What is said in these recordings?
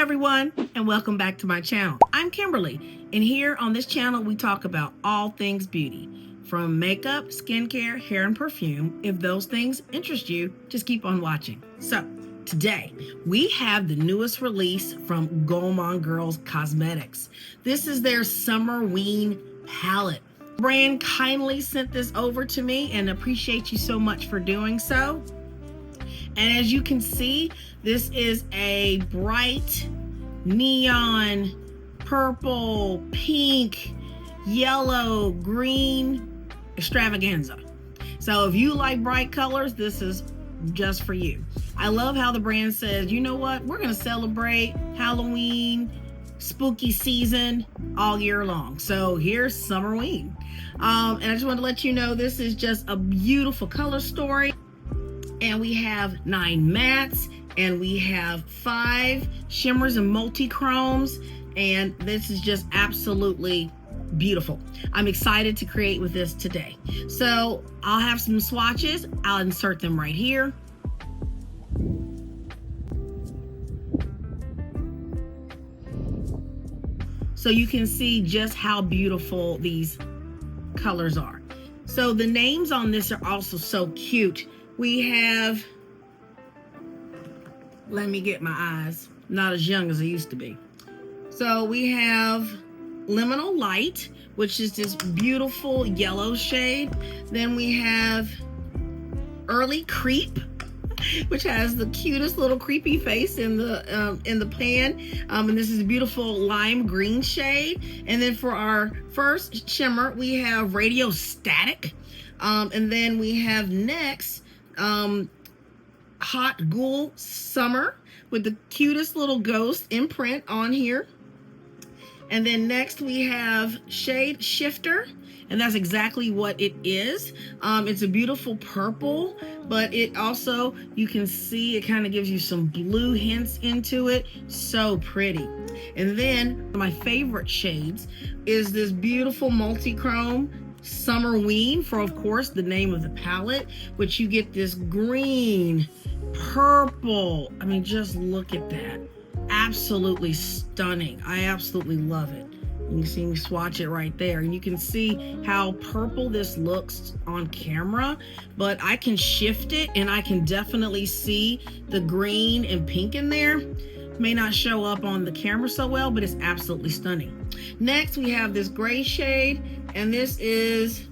everyone, and welcome back to my channel. I'm Kimberly, and here on this channel we talk about all things beauty, from makeup, skincare, hair, and perfume. If those things interest you, just keep on watching. So today we have the newest release from Gourmande Girls Cosmetics. This is their Summerween palette. The brand kindly sent this over to me, and appreciate you so much for doing so. And as you can see, this is a bright neon purple, pink, yellow, green extravaganza. So if you like bright colors, this is just for you. I love how the brand says, you know what, we're gonna celebrate Halloween, spooky season all year long. So here's Summerween. And I just want to let you know this is just a beautiful color story. And we have 9 mattes, and we have 5 shimmers and multi-chromes, and this is just absolutely beautiful. I'm excited to create with this today. So I'll have some swatches. I'll insert them right here. So you can see just how beautiful these colors are. So the names on this are also so cute. We have, let me get my eyes, not as young as I used to be. So we have Liminal Light, which is this beautiful yellow shade. Then we have Early Creep, which has the cutest little creepy face in the pan. And this is a beautiful lime green shade. And then for our first shimmer, we have Radio Static. And then we have next, Hot Ghoul Summer with the cutest little ghost imprint on here. And then next we have Shade Shifter, and that's exactly what it is. It's a beautiful purple, but it also, you can see it kind of gives you some blue hints into it. So pretty. And then my favorite shades is this beautiful multi-chrome Summerween, for of course the name of the palette, which you get this green, purple. I mean, just look at that. Absolutely stunning. I absolutely love it. You can see me swatch it right there, and you can see how purple this looks on camera, but I can shift it and I can definitely see the green and pink in there. May not show up on the camera so well, but it's absolutely stunning. Next we have this gray shade, and this is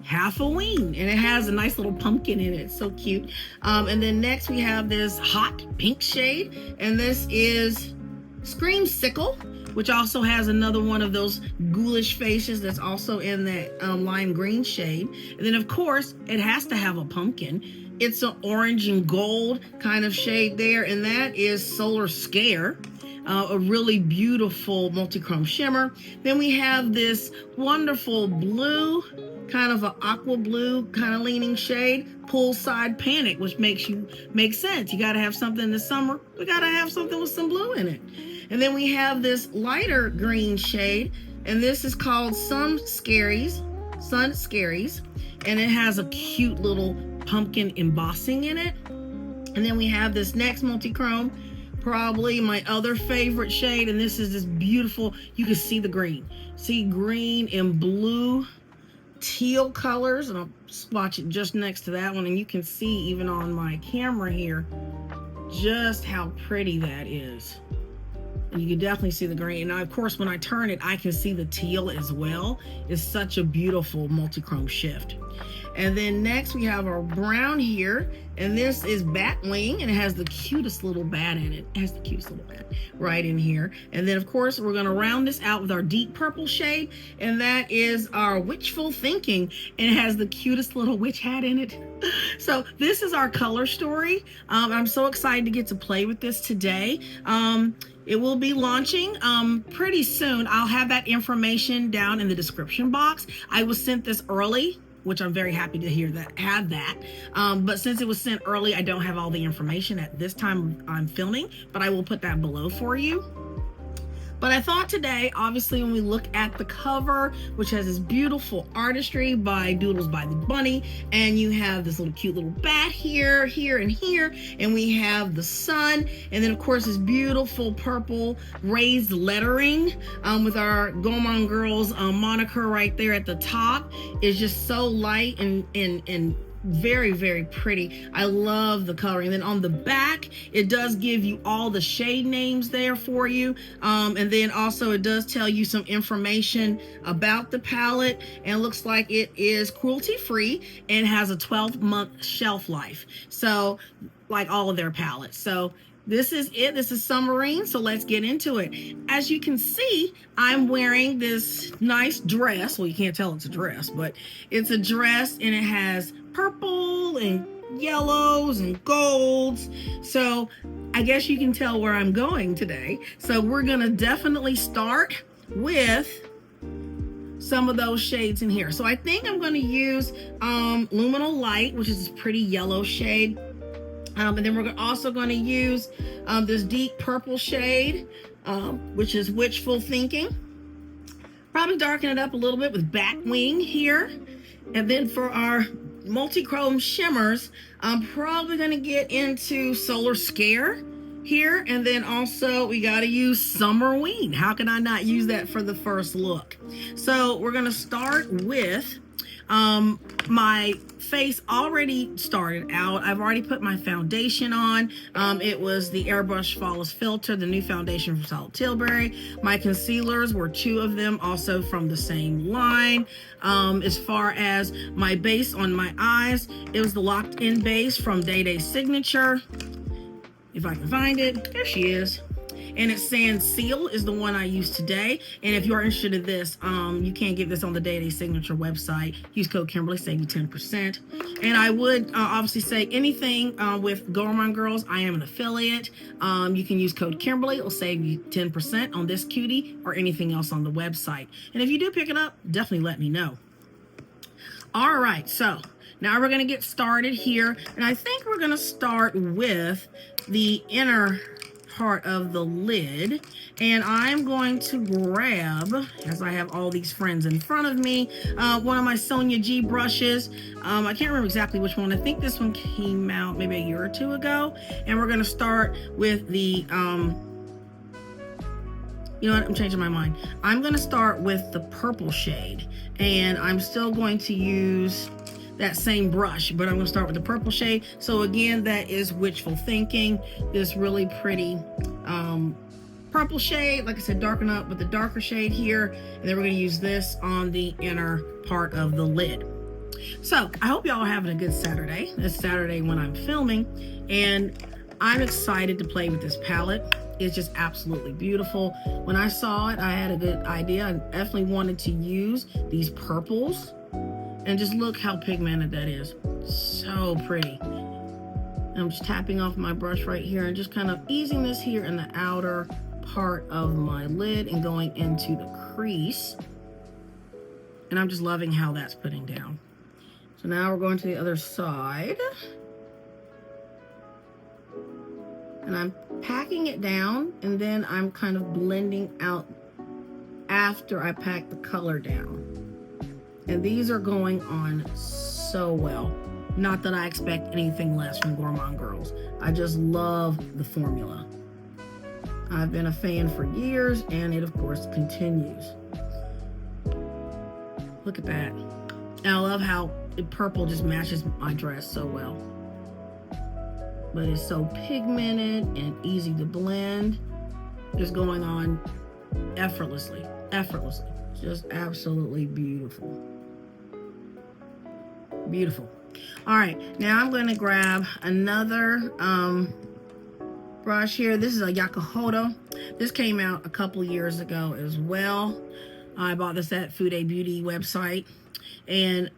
Halloween, and it has a nice little pumpkin in it. It's so cute. And then next we have this hot pink shade, and this is Screamsicle, which also has another one of those ghoulish faces that's also in that lime green shade. And then of course it has to have a pumpkin. It's an orange and gold kind of shade there, and that is Solar Scare. A really beautiful multi-chrome shimmer. Then we have this wonderful blue, kind of an aqua blue kind of leaning shade, Poolside Panic, which makes sense. You gotta have something in the summer. We gotta have something with some blue in it. And then we have this lighter green shade, and this is called Sun Scaries, and it has a cute little pumpkin embossing in it. And then we have this next multi-chrome, probably my other favorite shade, and this is this beautiful, you can see the green. See green and blue teal colors, and I'll swatch it just next to that one, and you can see even on my camera here just how pretty that is. And you can definitely see the green. And now, of course, when I turn it, I can see the teal as well. It's such a beautiful multi-chrome shift. And then next we have our brown here, and this is Batwing, and it has the cutest little bat in it. It has the cutest little bat right in here. And then of course we're gonna round this out with our deep purple shade, and that is our Witchful Thinking, and it has the cutest little witch hat in it. So this is our color story. I'm so excited to get to play with this today. It will be launching pretty soon. I'll have that information down in the description box. I was sent this early, which I'm very happy to hear that, but since it was sent early, I don't have all the information at this time I'm filming, but I will put that below for you. But I thought today, obviously, when we look at the cover, which has this beautiful artistry by Doodles by the Bunny, and you have this little cute little bat here, here, and here, and we have the sun, and then of course this beautiful purple raised lettering with our Gourmande Girls moniker right there at the top is just so light and very, very pretty. I love the coloring. And then on the back, it does give you all the shade names there for you. And then also it does tell you some information about the palette, and it looks like it is cruelty free and has a 12-month shelf life. So like all of their palettes. So this is it. This is Summerween, so let's get into it. As you can see, I'm wearing this nice dress. Well, you can't tell it's a dress, but it's a dress, and it has purple and yellows and golds. So I guess you can tell where I'm going today. So we're gonna definitely start with some of those shades in here. So I think I'm gonna use Luminal Light, which is this pretty yellow shade. And then we're also going to use this deep purple shade, which is Wishful Thinking. Probably darken it up a little bit with Batwing here. And then for our multi-chrome shimmers, I'm probably going to get into Solar Scare here. And then also we got to use Summerween. How can I not use that for the first look? So we're going to start with my face already started out. I've already put my foundation on. It was the Airbrush Flawless Filter, the new foundation from Solid Tilbury. My concealers were 2 of them, also from the same line. As far as my base on my eyes, it was the Locked In base from Day Day Signature. If I can find it, there she is. And it's Sand Seal is the one I used today. And if you're interested in this, you can get this on the Day Day Signature website. Use code Kimberly, save you 10%. And I would obviously say anything with Gourmande Girls, I am an affiliate. You can use code Kimberly. It'll save you 10% on this cutie or anything else on the website. And if you do pick it up, definitely let me know. All right, so now we're going to get started here. And I think we're going to start with the inner part of the lid, and I'm going to grab, as I have all these friends in front of me, one of my Sonia G brushes. I can't remember exactly which one. I think this one came out maybe a year or 2 ago, and we're going to start with the you know what, I'm changing my mind. I'm going to start with the purple shade, and I'm still going to use that same brush, but I'm going to start with the purple shade. So again, that is Wishful Thinking, this really pretty purple shade. Like I said, darken up with the darker shade here, and then we're going to use this on the inner part of the lid. So I hope y'all are having a good Saturday. It's Saturday when I'm filming, and I'm excited to play with this palette. It's just absolutely beautiful. When I saw it, I had a good idea. I definitely wanted to use these purples. And just look how pigmented that is. So pretty. And I'm just tapping off my brush right here and just kind of easing this here in the outer part of my lid and going into the crease. And I'm just loving how that's putting down. So now we're going to the other side. And I'm packing it down, and then I'm kind of blending out after I pack the color down. And these are going on so well. Not that I expect anything less from Gourmande Girls. I just love the formula. I've been a fan for years, and it of course continues. Look at that. And I love how purple just matches my dress so well. But it's so pigmented and easy to blend. Just going on effortlessly. Just absolutely beautiful. Beautiful. All right, now I'm going to grab another brush here. This is a Yakuhodo. This came out a couple years ago as well. I bought this at Fude Beauty website, and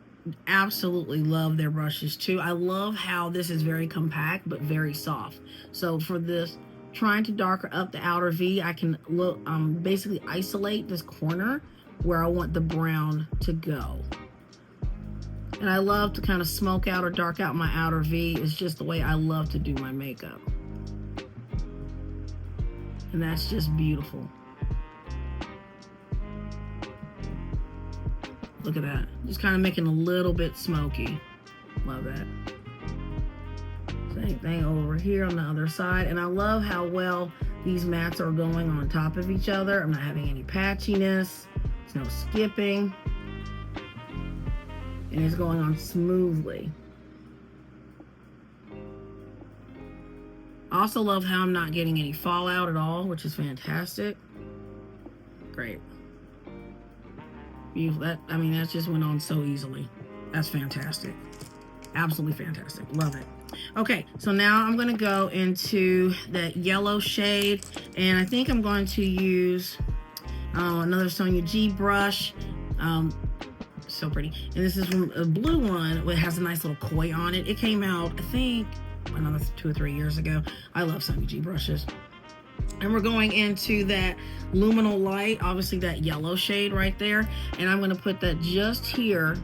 absolutely love their brushes too. I love how this is very compact but very soft. So for this, trying to darken up the outer V, I can look basically isolate this corner where I want the brown to go. And I love to kind of smoke out or dark out my outer V. It's just the way I love to do my makeup. And that's just beautiful. Look at that. Just kind of making a little bit smoky. Love that. Same thing over here on the other side. And I love how well these mats are going on top of each other. I'm not having any patchiness. There's no skipping. And it's going on smoothly. I also love how I'm not getting any fallout at all, which is fantastic. Great. Beautiful. That just went on so easily. That's fantastic. Absolutely fantastic. Love it. Okay, so now I'm going to go into that yellow shade, and I think I'm going to use another Sonia G brush. So pretty. And this is from a blue one. It has a nice little koi on it. It came out, I think, another 2 or 3 years ago. I love Sonia G brushes. And we're going into that luminal light, obviously that yellow shade right there. And I'm going to put that just here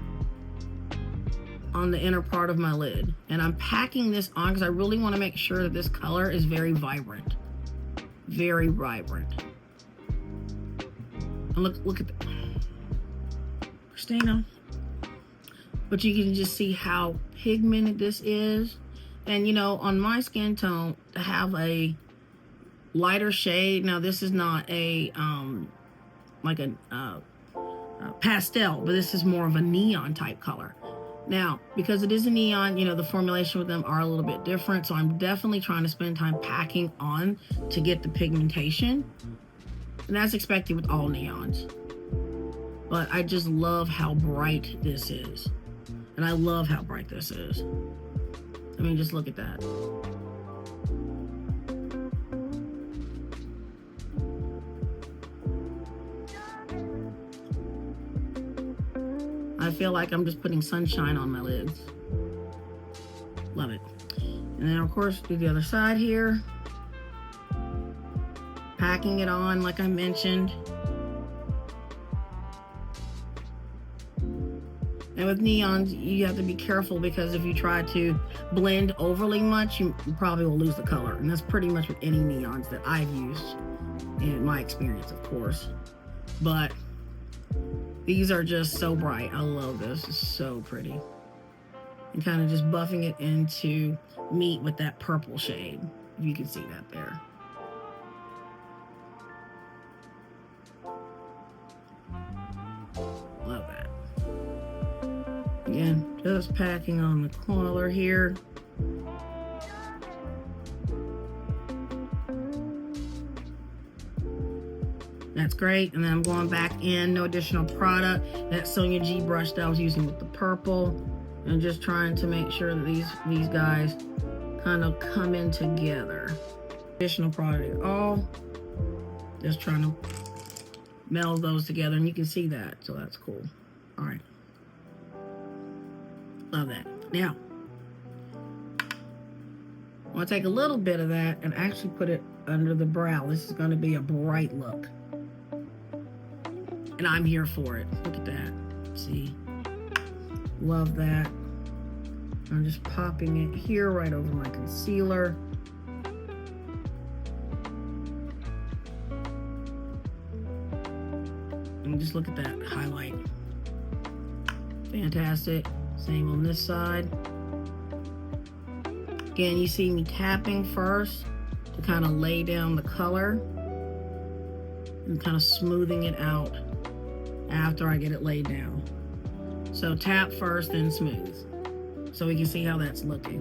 on the inner part of my lid. And I'm packing this on because I really want to make sure that this color is very vibrant. Very vibrant. And look at that. Christina. But you can just see how pigmented this is. And you know, on my skin tone, to have a lighter shade, now this is not a like a pastel, but this is more of a neon type color. Now, because it is a neon, you know, the formulation with them are a little bit different, so I'm definitely trying to spend time packing on to get the pigmentation, and that's expected with all neons. But I just love how bright this is, and I love how bright this is. I mean, just look at that. I feel like I'm just putting sunshine on my lids. Love it. And then of course do the other side here. Packing it on like I mentioned. And with neons, you have to be careful because if you try to blend overly much, you probably will lose the color. And that's pretty much with any neons that I've used in my experience, of course. But these are just so bright. I love this. It's so pretty. And kind of just buffing it into meat with that purple shade. If you can see that there. Love that. Again, just packing on the color here. That's great. And then I'm going back in, no additional product. That Sonia G brush that I was using with the purple. And just trying to make sure that these guys kind of come in together. Additional product at all. Just trying to meld those together. And you can see that. So that's cool. All right. Love that. Now, I want to take a little bit of that and actually put it under the brow. This is going to be a bright look. And I'm here for it. Look at that. See? Love that. I'm just popping it here right over my concealer. And just look at that highlight. Fantastic. Same on this side. Again, you see me tapping first to kind of lay down the color and kind of smoothing it out after I get it laid down. So tap first, then smooth. So we can see how that's looking.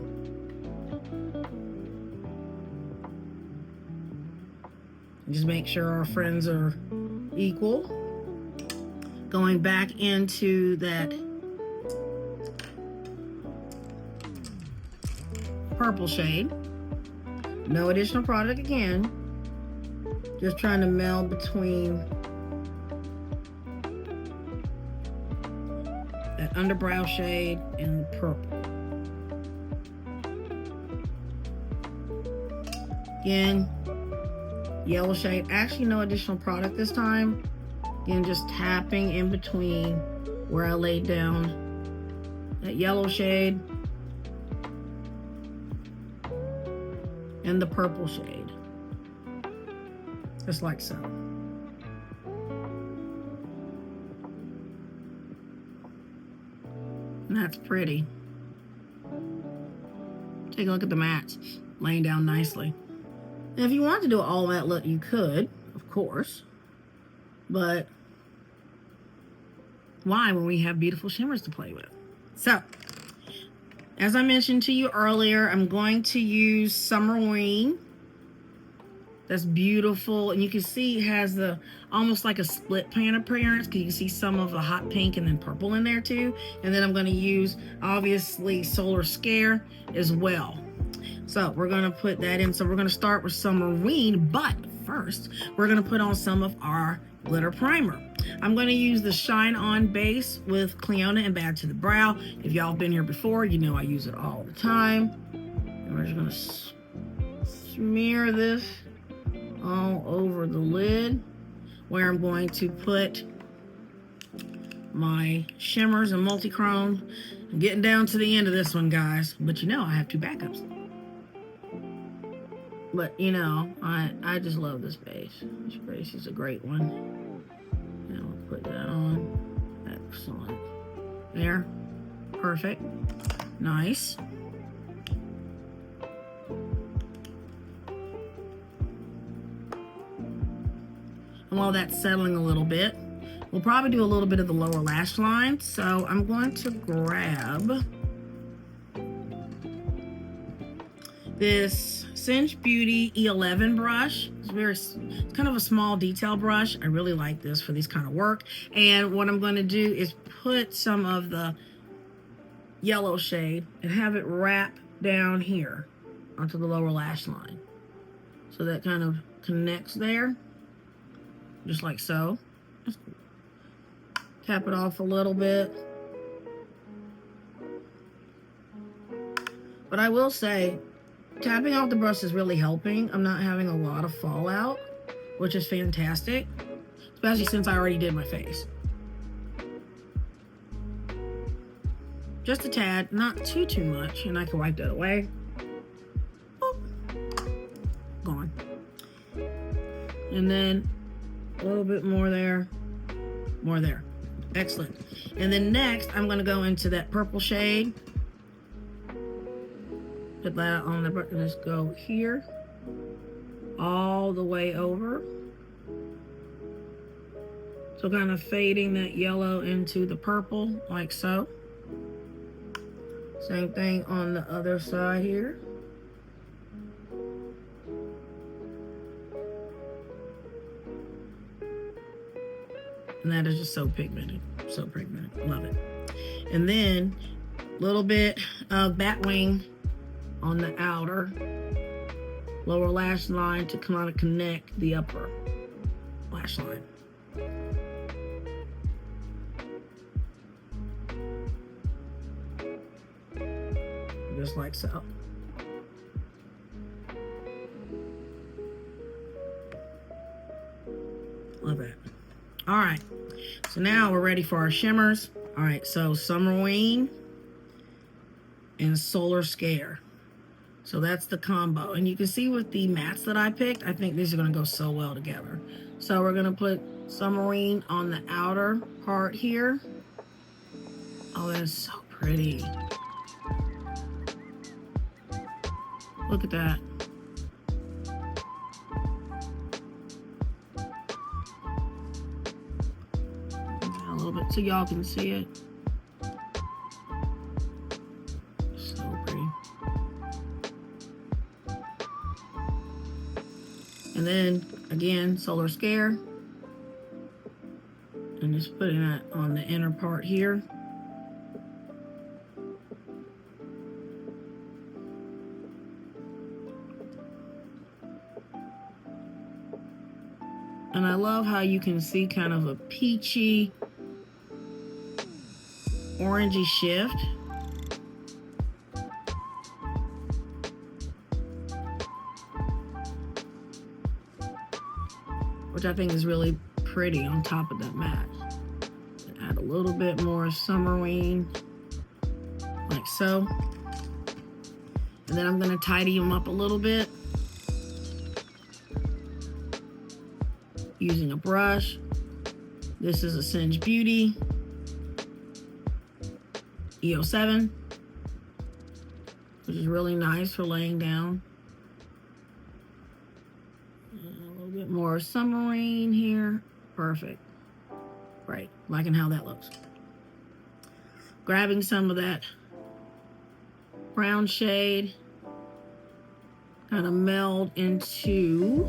Just make sure our friends are equal. Going back into that purple shade. No additional product again. Just trying to meld between that underbrow shade and the purple. Again, yellow shade. Actually, no additional product this time. Again, just tapping in between where I laid down that yellow shade and the purple shade. Just like so. And that's pretty. Take a look at the mats laying down nicely. And if you want to do an all matte look, you could, of course. But why when we have beautiful shimmers to play with? So, as I mentioned to you earlier, I'm going to use Summerween. That's beautiful. And you can see it has the almost like a split pan appearance, because you can see some of the hot pink and then purple in there too. And then I'm going to use, obviously, Solar Scare as well. So we're going to put that in. So we're going to start with Summerween, but first we're going to put on some of our glitter primer. I'm going to use the Shine On base with Cleona and Bad to the Brow. If y'all have been here before, you know I use it all the time. And we're just going to smear this all over the lid, where I'm going to put my shimmers and multi-chrome. I'm getting down to the end of this one, guys, but you know I have two backups. But you know, I just love this base. This base is a great one. And I'll put that on. Excellent. There. Perfect. Nice. And while that's settling a little bit, we'll probably do a little bit of the lower lash line. So I'm going to grab this Cinch Beauty E11 brush. It's kind of a small detail brush. I really like this for these kind of work. And what I'm going to do is put some of the yellow shade and have it wrap down here onto the lower lash line. So that kind of connects there. Just like so. Tap it off a little bit. But I will say, tapping off the brush is really helping. I'm not having a lot of fallout, which is fantastic, especially since I already did my face. Just a tad, not too much, and I can wipe that away. Oh, gone. And then a little bit more there, more there. Excellent. And then next, I'm going to go into that purple shade. Put that on the brush. Just go here, all the way over. So kind of fading that yellow into the purple, like so. Same thing on the other side here. And that is just so pigmented. So pigmented. Love it. And then a little bit of Batwing on the outer lower lash line to kind of connect the upper lash line. Just like so. Love that. All right, so now we're ready for our shimmers. All right, so Summerween and Solar Scare. So that's the combo. And you can see with the mattes that I picked, I think these are gonna go so well together. So we're gonna put Summerween on the outer part here. Oh, that is so pretty. Look at that. A little bit so y'all can see it. So pretty. And then again, Solar Scare. And just putting that on the inner part here. And I love how you can see kind of a peachy, orangey shift. Which I think is really pretty on top of that matte. Add a little bit more Summerween, like so. And then I'm gonna tidy them up a little bit. Using a brush. This is a Cinch Beauty. E07, which is really nice for laying down. And a little bit more Summerween here. Perfect. Great. Liking how that looks. Grabbing some of that brown shade, kind of meld into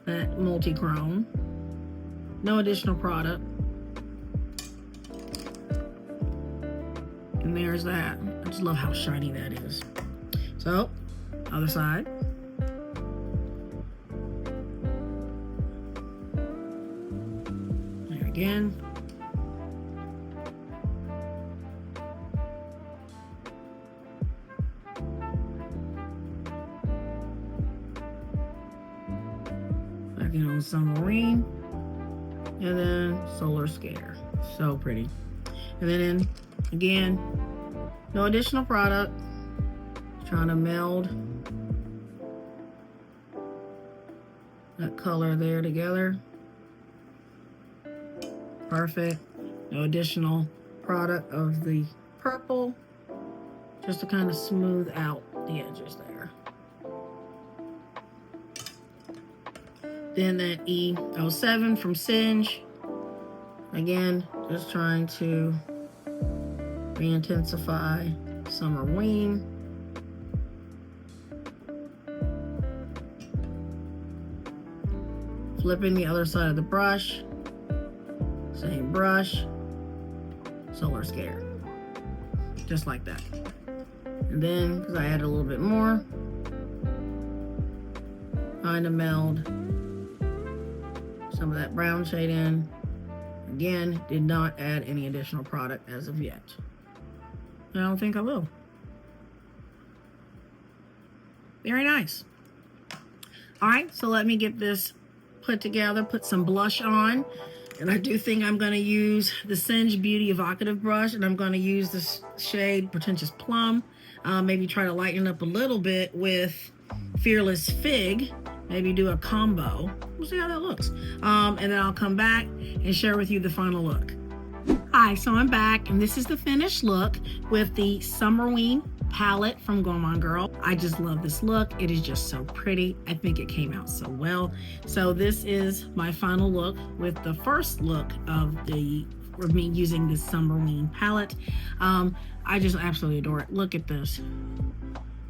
that multi-chrome. No additional product. And there's that. I just love how shiny that is. So, other side. There again. Again on Summerween. And then Solar Scare. So pretty. And then again, no additional product. Trying to meld that color there together. Perfect. No additional product of the purple. Just to kind of smooth out the edges there. Then that E07 from Singe. Again, just trying to re-intensify Summerween. Flipping the other side of the brush. Same brush. Solar Scare. Just like that. And then, because I added a little bit more, trying to meld some of that brown shade in. Again, did not add any additional product as of yet. I don't think I will. Very nice. All right, so let me get this put together, put some blush on. And I do think I'm going to use the Singe Beauty Evocative Brush, and I'm going to use this shade Pretentious Plum. Maybe try to lighten up a little bit with Fearless Fig. Maybe do a combo. We'll see how that looks. And then I'll come back and share with you the final look. Hi, so I'm back, and this is the finished look with the Summerween palette from Gourmande Girl. I just love this look. It is just so pretty. I think it came out so well. So this is my final look with the first look of me using this Summerween palette. I just absolutely adore it. Look at this.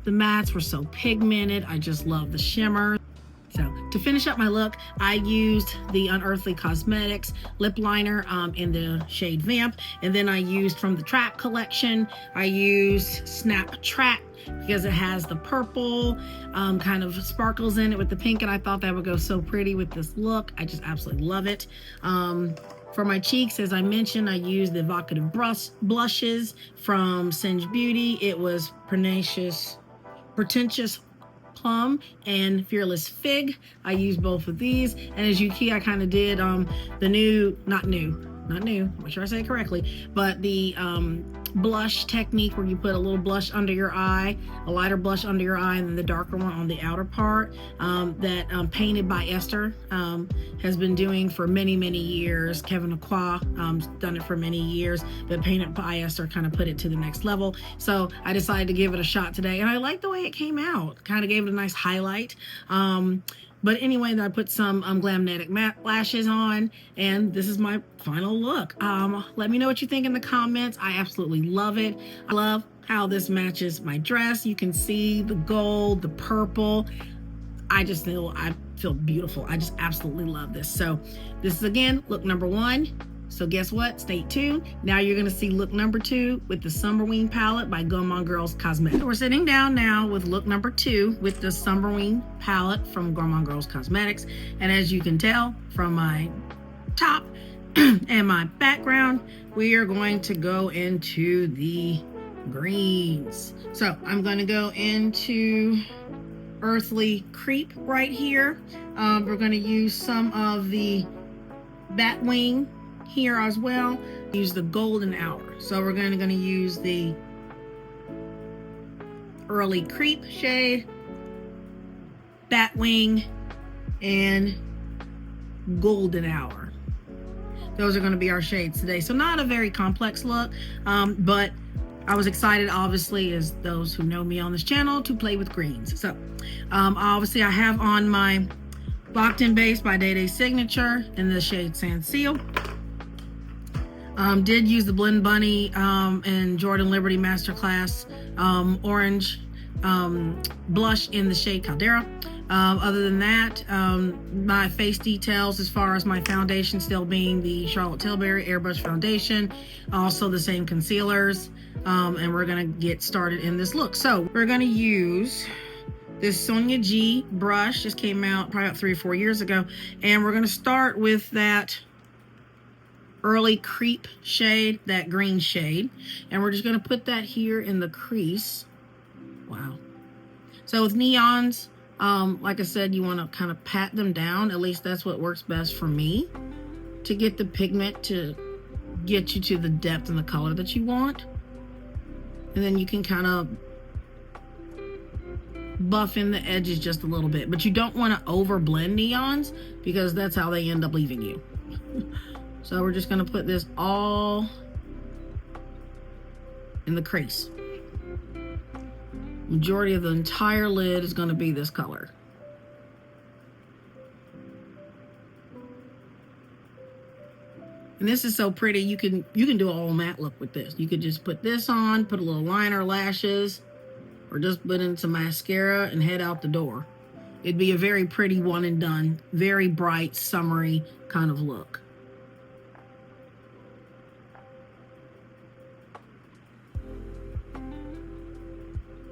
The mattes were so pigmented. I just love the shimmer. So to finish up my look, I used the Unearthly Cosmetics lip liner in the shade Vamp. And then I used from the Trap collection, I used Snap Trap because it has the purple kind of sparkles in it with the pink. And I thought that would go so pretty with this look. I just absolutely love it. For my cheeks, as I mentioned, I used the evocative blushes from Singe Beauty. It was Pretentious Plum and Fearless Fig. I used both of these, and as you see, I kind of did the not new, make sure I say it correctly, but the blush technique where you put a little blush under your eye, a lighter blush under your eye, and then the darker one on the outer part. That Painted by Esther has been doing for many years. Kevin Aqua done it for many years, but Painted by Esther kind of put it to the next level. So I decided to give it a shot today, and I like the way it came out. Kind of gave it a nice highlight. But anyway, I put some Glamnetic matte lashes on, and this is my final look. Let me know what you think in the comments. I absolutely love it. I love how this matches my dress. You can see the gold, the purple. I feel beautiful. I just absolutely love this. So this is, again, look number 1. So guess what? Stay tuned. Now you're going to see look number 2 with the Summerween palette by Gourmande Girls Cosmetics. We're sitting down now with look number 2 with the Summerween palette from Gourmande Girls Cosmetics. And as you can tell from my top and my background, we are going to go into the greens. So I'm going to go into Earthly Creep right here. We're going to use some of the Batwing here as well. Use the Golden Hour. So we're going to use the Early Creep shade, Batwing, and Golden Hour. those are going to be our shades today. So not a very complex look, but I was excited, obviously, as those who know me on this channel, to play with greens. So obviously I have on my Locked In Base by Day Day Signature in the shade Sand Seal. Did use the Blend Bunny and Jordan Liberty Masterclass orange blush in the shade Caldera. Other than that, my face details as far as my foundation still being the Charlotte Tilbury Airbrush Foundation, also the same concealers, and we're gonna get started in this look. So we're gonna use this Sonia G brush. Just came out probably about 3 or 4 years ago, and we're gonna start with that early creep shade, that green shade, and we're just going to put that here in the crease. Wow. So with neons, like I said, you want to kind of pat them down. At least that's what works best for me, to get the pigment to get you to the depth and the color that you want. And then you can kind of buff in the edges just a little bit, but you don't want to over blend neons, because that's how they end up leaving you. So we're just going to put this all in the crease. Majority of the entire lid is going to be this color. And this is so pretty. You can do a whole matte look with this. You could just put this on, put a little liner, lashes, or just put in some mascara and head out the door. It'd be a very pretty one and done, very bright, summery kind of look.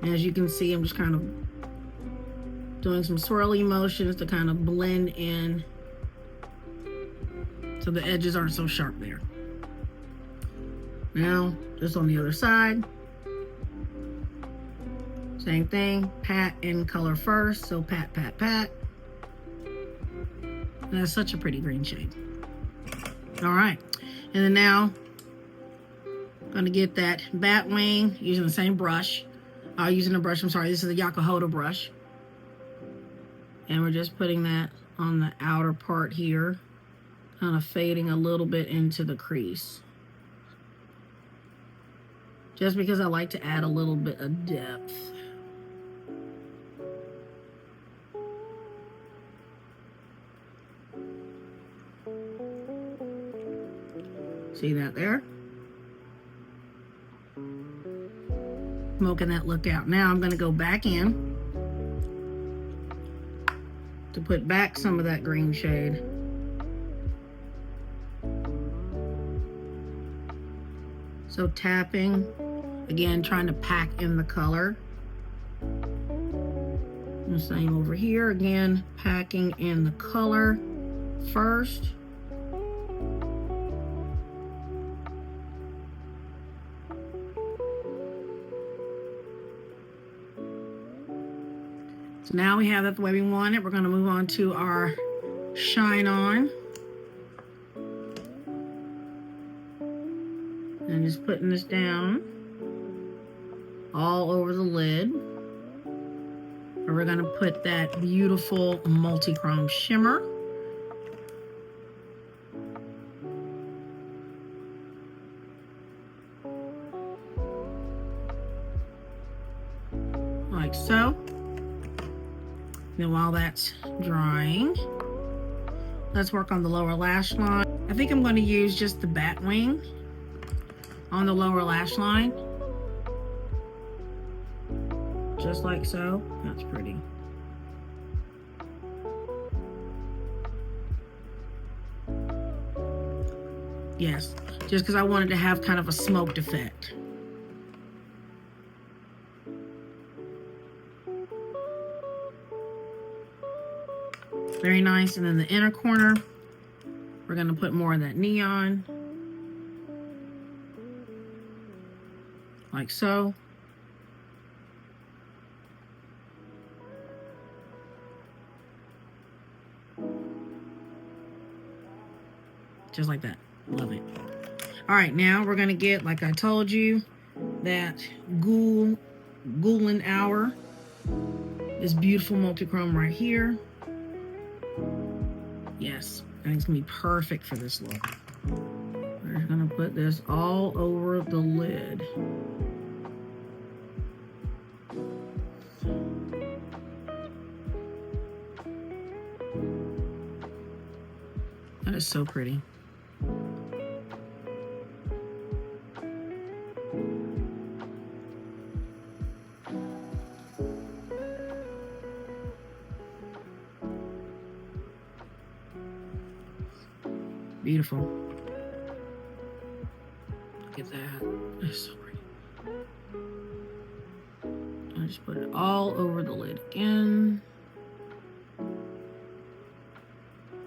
As you can see, I'm just kind of doing some swirly motions to kind of blend in so the edges aren't so sharp there. Now, just on the other side, same thing, pat in color first. So pat, pat, pat. And that's such a pretty green shade. All right, and then now I'm gonna get that bat wing using the same brush. Using a brush, I'm sorry, this is a Yakuhodo brush. And we're just putting that on the outer part here, kind of fading a little bit into the crease. Just because I like to add a little bit of depth. See that there? Smoking that look out. Now I'm going to go back in to put back some of that green shade. So tapping, again, trying to pack in the color. And the same over here, again, packing in the color first. So now we have that the way we want it. We're going to move on to our shine on. And just putting this down all over the lid. And we're going to put that beautiful multi-chrome shimmer. Like so. Then while that's drying, let's work on the lower lash line. I think I'm going to use just the bat wing on the lower lash line. Just like so. That's pretty. Yes, just because I wanted to have kind of a smoked effect. Very nice. And then the inner corner, we're going to put more of that neon. Like so. Just like that. Love it. All right, now we're going to get, like I told you, that Gourmande Hour. This beautiful multi-chrome right here. Yes, I think it's going to be perfect for this look. we're gonna put this all over the lid. That is so pretty. Beautiful. Look at that. That's so pretty. I just put it all over the lid again.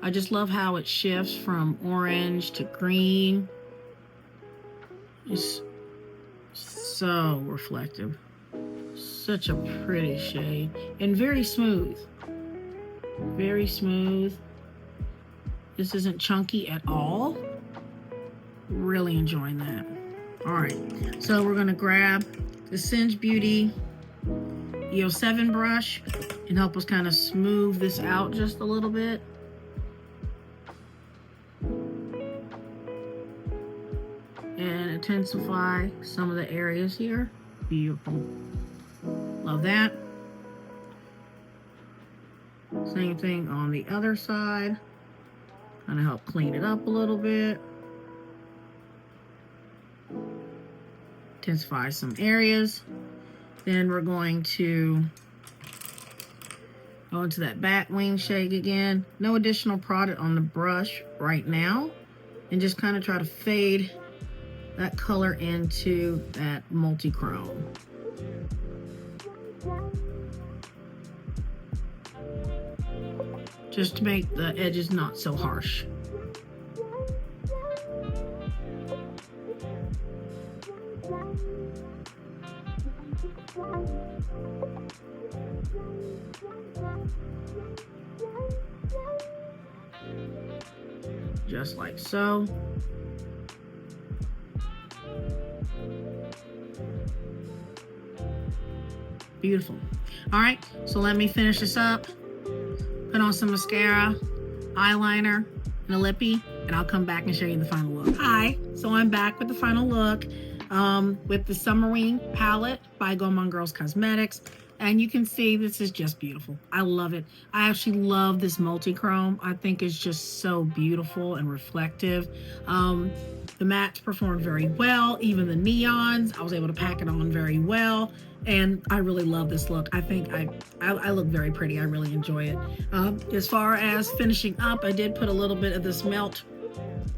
I just love how it shifts from orange to green. It's so reflective. Such a pretty shade and very smooth. Very smooth. This isn't chunky at all. Really enjoying that. All right, so we're gonna grab the Singe Beauty EO7 brush and help us kind of smooth this out just a little bit. And intensify some of the areas here. Beautiful. Love that. Same thing on the other side. Kind of help clean it up a little bit. Intensify some areas. Then we're going to go into that bat wing shade again. No additional product on the brush right now. And just kind of try to fade that color into that multi-chrome. Just to make the edges not so harsh. Just like so. Beautiful. All right, so let me finish this up. Put on some mascara, eyeliner, and a lippy, and I'll come back and show you the final look. Hi, so I'm back with the final look with the Summerween palette by Gourmande Girls Cosmetics. And you can see this is just beautiful. I love it. I actually love this multi-chrome. I think it's just so beautiful and reflective. The mattes performed very well. Even the neons, I was able to pack it on very well. And I really love this look. I think I look very pretty. I really enjoy it. As far as finishing up, I did put a little bit of this Melt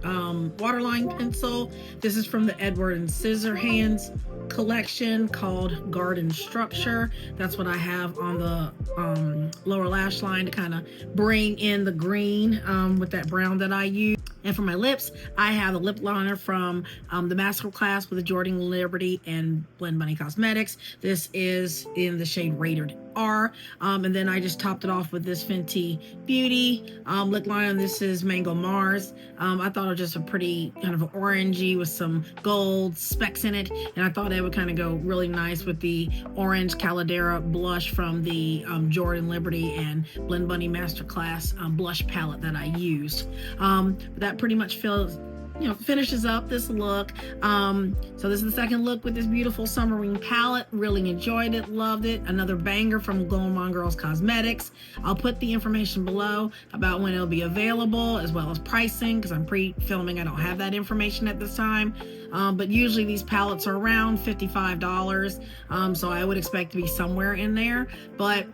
waterline pencil. This is from the Edward and Scissorhands collection called Garden Structure. That's what I have on the lower lash line to kind of bring in the green with that brown that I use. And for my lips, I have a lip liner from the Masterclass with the Jordan Liberty and Blend Bunny Cosmetics. This is in the shade Rated R. And then I just topped it off with this Fenty Beauty lip liner. This is Mango Mars. I thought it was just a pretty kind of orangey with some gold specks in it. And I thought it would kind of go really nice with the orange Caldera blush from the Jordan Liberty and Blend Bunny Masterclass blush palette that I used. That pretty much finishes up this look. So this is the second look with this beautiful Summerween palette. Really enjoyed it, loved it. Another banger from Gourmande Girls Cosmetics. I'll put the information below about when it'll be available as well as pricing, because I'm pre-filming. I don't have that information at this time. But usually these palettes are around $55. So I would expect to be somewhere in there, but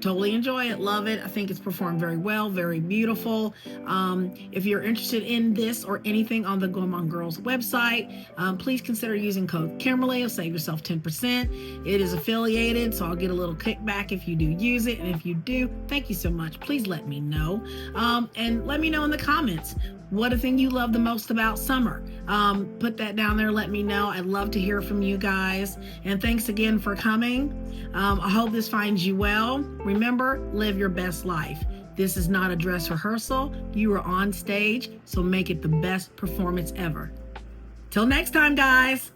totally enjoy it, love it. I think it's performed very well, very beautiful. If you're interested in this or anything on the Gourmande Girls website, please consider using code Kimberly. It'll save yourself 10%. It is affiliated, so I'll get a little kickback if you do use it. And if you do, thank you so much. Please let me know. And let me know in the comments what a thing you love the most about summer. Put that down there, let me know. I'd love to hear from you guys. And thanks again for coming. I hope this finds you well. Remember, live your best life. This is not a dress rehearsal. You are on stage, so make it the best performance ever. Till next time, guys.